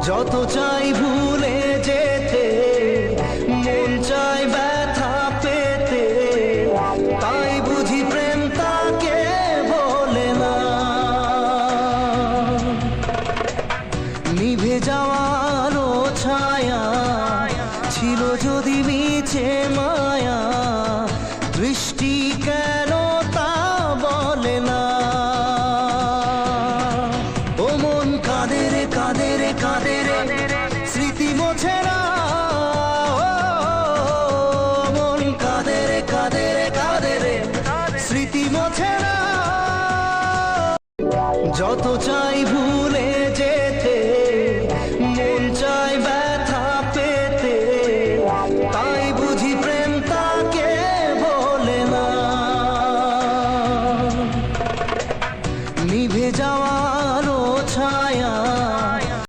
যত চাই ভুলে যেতে, মন চাই ব্যথা পেতে, তাই বুঝি প্রেম তাকে বলে না। নিভে যাওয়ারও ছায়া ছিল যদি মিছে মায়া, দৃষ্টি